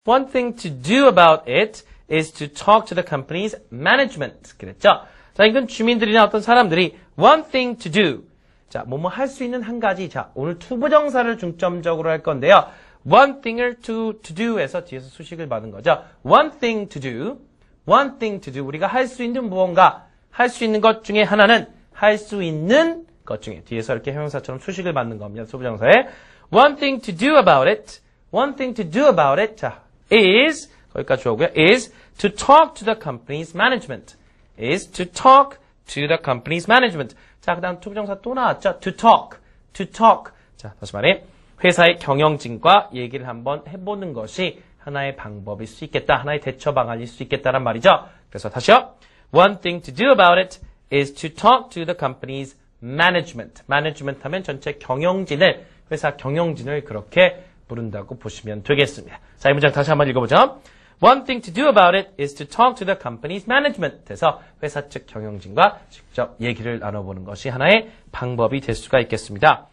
One thing to do about it is to talk to the company's management. 그랬죠? 자, 이건 주민들이나 어떤 사람들이 one thing to do. 자, 뭐뭐 할 수 있는 한 가지. 자, 오늘 투부정사를 중점적으로 할 건데요. one thing을 to do에서 뒤에서 수식을 받은 거죠. one thing to do. one thing to do. 우리가 할 수 있는 무언가, 할 수 있는 것 중에 하나는 할 수 있는 것 중에 뒤에서 이렇게 형용사처럼 수식을 받는 겁니다. 투부정사에 one thing to do about it. one thing to do about it. 자, is 거기까지 좋고요. is to talk to the company's management. is to talk to the company's management. 자, 그 다음 투부정사 또 나왔죠. to talk. to talk. 자, 다시 말해 회사의 경영진과 얘기를 한번 해보는 것이 하나의 방법일 수 있겠다. 하나의 대처 방안일 수 있겠다란 말이죠. 그래서 다시요. One thing to do about it is to talk to the company's management. management 하면 전체 경영진을, 회사 경영진을 그렇게 부른다고 보시면 되겠습니다. 자, 이 문장 다시 한번 읽어보죠. One thing to do about it is to talk to the company's management. 그래서 회사 측 경영진과 직접 얘기를 나눠보는 것이 하나의 방법이 될 수가 있겠습니다.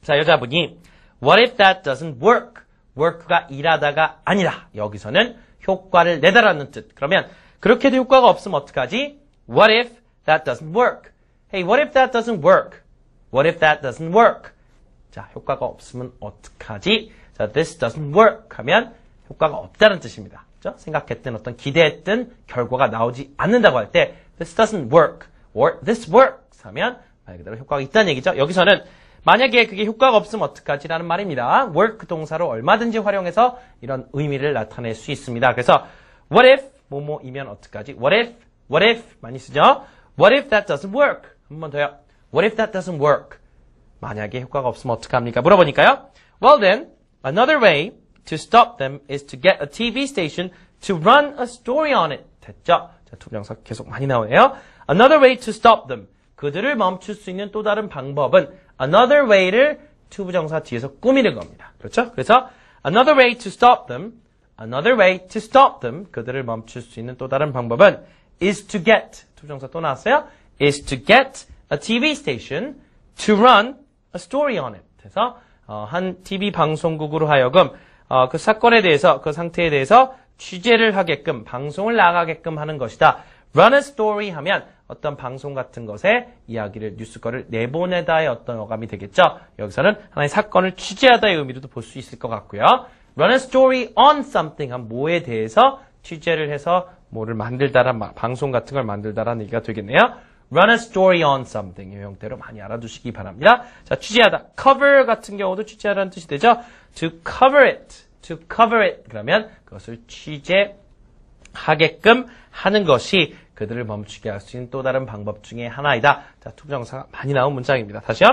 자, 여자분이 What if that doesn't work? work가 일하다가 아니라 여기서는 효과를 내다라는 뜻. 그러면 그렇게도 효과가 없으면 어떡하지? What if that doesn't work? Hey, what if that doesn't work? What if that doesn't work? 자, 효과가 없으면 어떡하지? 자, this doesn't work 하면 효과가 없다는 뜻입니다. 그렇죠? 생각했던 어떤 기대했던 결과가 나오지 않는다고 할 때 this doesn't work or this works 하면 말 그대로 효과가 있다는 얘기죠. 여기서는 만약에 그게 효과가 없으면 어떡하지라는 말입니다. work 동사로 얼마든지 활용해서 이런 의미를 나타낼 수 있습니다. 그래서 what if 뭐뭐이면 어떡하지? what if 많이 쓰죠? what if that doesn't work? 한 번 더요. what if that doesn't work? 만약에 효과가 없으면 어떡합니까? 물어보니까요. well then, another way to stop them is to get a TV station to run a story on it. 됐죠? 자, 투부정사 계속 많이 나오네요. another way to stop them. 그들을 멈출 수 있는 또 다른 방법은 another way를 투부정사 뒤에서 꾸미는 겁니다. 그렇죠? 그래서 another way to stop them, another way to stop them, 그들을 멈출 수 있는 또 다른 방법은 is to get, 투부정사 또 나왔어요? is to get a TV station to run a story on it. 그래서 한 TV 방송국으로 하여금 그 사건에 대해서, 그 상태에 대해서 취재를 하게끔, 방송을 나가게끔 하는 것이다. run a story 하면 어떤 방송 같은 것에 이야기를, 뉴스거를 내보내다의 어떤 어감이 되겠죠. 여기서는 하나의 사건을 취재하다의 의미로도 볼 수 있을 것 같고요. run a story on something 한 뭐에 대해서 취재를 해서 뭐를 만들다란, 방송 같은 걸 만들다라는 얘기가 되겠네요. run a story on something 이 형태로 많이 알아두시기 바랍니다. 자, 취재하다. cover 같은 경우도 취재하라는 뜻이 되죠. to cover it. to cover it. 그러면 그것을 취재하게끔 하는 것이 그들을 멈추게 할 수 있는 또 다른 방법 중에 하나이다. 자, 투부정사가 많이 나온 문장입니다. 다시요.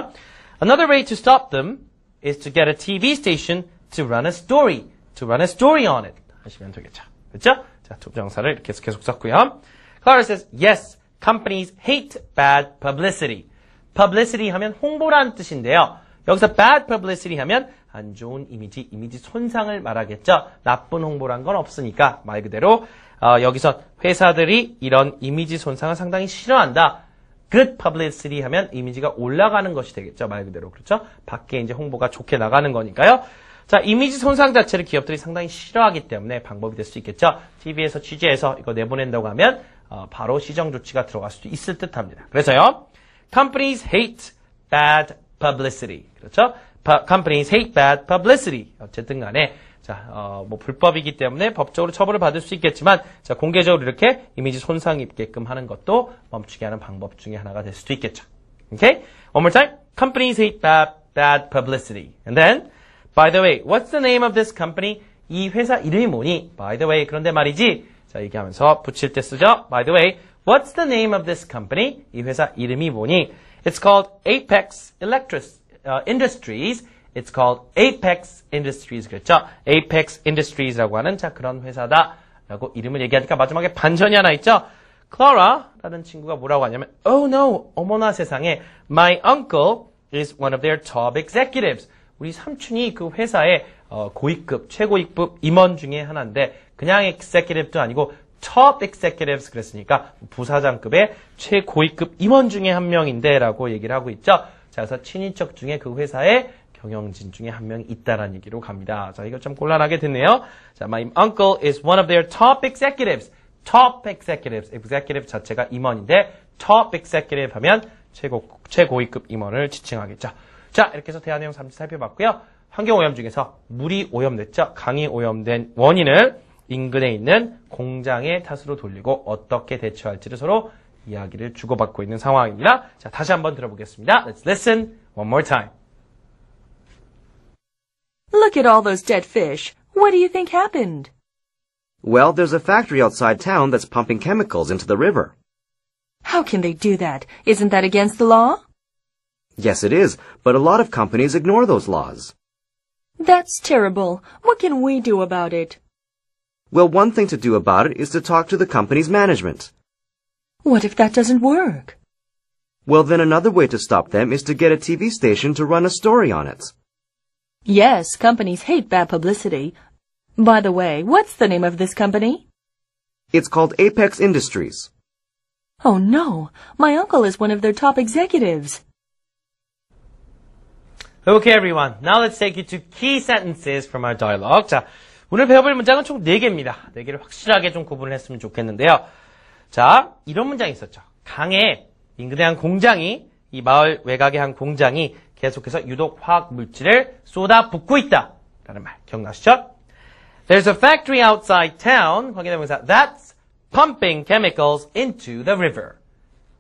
Another way to stop them is to get a TV station to run a story. To run a story on it. 하시면 되겠죠. 그렇죠? 자, 투부정사를 계속 썼고요. Clara says, yes, companies hate bad publicity. publicity 하면 홍보라는 뜻인데요. 여기서 bad publicity 하면 안 좋은 이미지 손상을 말하겠죠. 나쁜 홍보란 건 없으니까 말 그대로 여기서 회사들이 이런 이미지 손상을 상당히 싫어한다. good publicity 하면 이미지가 올라가는 것이 되겠죠. 말 그대로. 그렇죠? 밖에 이제 홍보가 좋게 나가는 거니까요. 자, 이미지 손상 자체를 기업들이 상당히 싫어하기 때문에 방법이 될 수 있겠죠. TV에서 취재해서 이거 내보낸다고 하면 바로 시정 조치가 들어갈 수도 있을 듯합니다. 그래서요. Companies hate bad publicity. 그렇죠? Companies hate bad publicity. 어쨌든 간에 자, 뭐 불법이기 때문에 법적으로 처벌을 받을 수 있겠지만 자, 공개적으로 이렇게 이미지 손상 입게끔 하는 것도 멈추게 하는 방법 중에 하나가 될 수도 있겠죠. Okay? One more time. Companies hate bad publicity. And then, by the way, what's the name of this company? 이 회사 이름이 뭐니? By the way, 그런데 말이지. 자, 얘기하면서 붙일 때 쓰죠. By the way, what's the name of this company? 이 회사 이름이 뭐니? It's called Apex Industries. It's called Apex Industries. 그랬죠? Apex Industries라고 하는 자 그런 회사다라고 이름을 얘기하니까 마지막에 반전이 하나 있죠? Clara라는 친구가 뭐라고 하냐면 Oh no, 어머나 세상에 My uncle is one of their top executives. 우리 삼촌이 그 회사의 고위급, 최고위급 임원 중에 하나인데 그냥 executive도 아니고 top executives 그랬으니까 부사장급의 최고위급 임원 중에 한 명인데 라고 얘기를 하고 있죠. 자, 그래서 친인척 중에 그 회사의 경영진 중에 한 명 있다라는 얘기로 갑니다. 자, 이거 좀 곤란하게 됐네요. 자, my uncle is one of their top executives. top executives. executive 자체가 임원인데 top executive 하면 최고위급 임원을 지칭하겠죠. 자, 이렇게 해서 대화 내용 잠시 살펴봤고요. 환경오염 중에서 물이 오염됐죠. 강이 오염된 원인을 인근에 있는 공장의 탓으로 돌리고 어떻게 대처할지를 서로 이야기를 주고받고 있는 상황입니다. 자, 다시 한번 들어보겠습니다. Let's listen one more time. Look at all those dead fish. What do you think happened? Well, there's a factory outside town that's pumping chemicals into the river. How can they do that? Isn't that against the law? Yes, it is, but a lot of companies ignore those laws. That's terrible. What can we do about it? Well, one thing to do about it is to talk to the company's management. What if that doesn't work? Well, then another way to stop them is to get a TV station to run a story on it. Yes, companies hate bad publicity. By the way, what's the name of this company? It's called Apex Industries. Oh no, my uncle is one of their top executives. Okay, everyone. Now let's take you to key sentences from our dialogue. 자, 오늘 배워볼 문장은 총 4개입니다. 4개를 확실하게 좀 구분을 했으면 좋겠는데요. 자, 이런 문장이 있었죠. 강에 인근의 한 공장이, 이 마을 외곽의 한 공장이 계속해서 유독 화학 물질을 쏟아붓고 있다. 라는 말 기억나시죠? There's a factory outside town. 관계대명사 that's pumping chemicals into the river.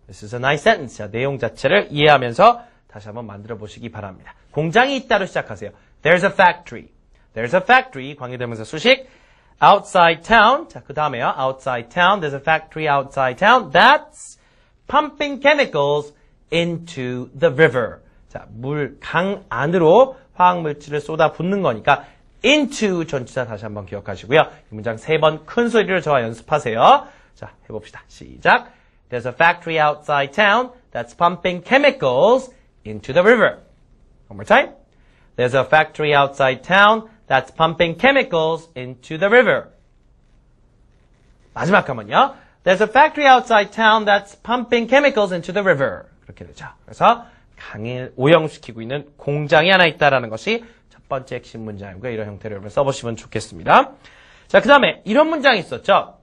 This is a nice sentence. 자, 내용 자체를 이해하면서 다시 한번 만들어 보시기 바랍니다. 공장이 있다로 시작하세요. There's a factory. There's a factory. 관계대명사 수식. Outside town. 자, 그 다음에요. Outside town. There's a factory outside town. That's pumping chemicals into the river. 자, 강 안으로 화학물질을 쏟아붓는 거니까 into 전치사 다시 한번 기억하시고요. 이 문장 3번 큰 소리를 저와 연습하세요. 자, 해봅시다. 시작. There's a factory outside town that's pumping chemicals into the river. One more time. There's a factory outside town that's pumping chemicals into the river. 마지막 한번요. There's a factory outside town that's pumping chemicals into the river. 그렇게 되죠. 그래서 강을 오염시키고 있는 공장이 하나 있다라는 것이 첫 번째 핵심 문장이고요. 이런 형태로 여러분 써보시면 좋겠습니다. 자, 그 다음에 이런 문장이 있었죠.